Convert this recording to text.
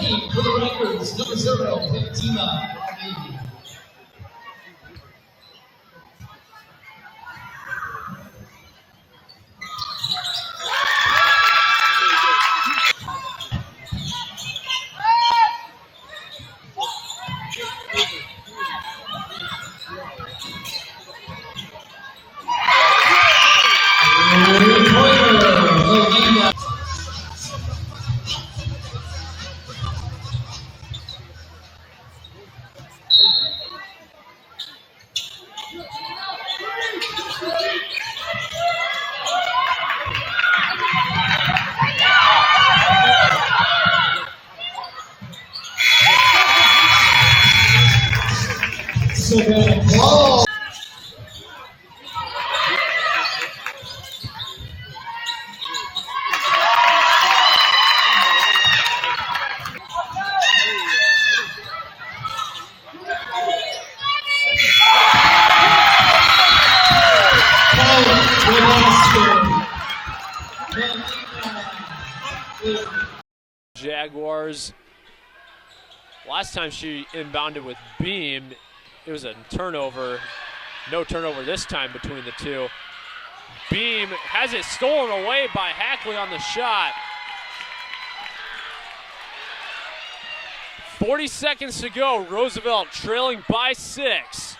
team for the records, number 0, Fatima Rami. Oh. Jaguars. Last time she inbounded with Beam, it was a turnover. No turnover this time between the two. Beam has it stolen away by Hackley on the shot. 40 seconds to go. Roosevelt trailing by 6.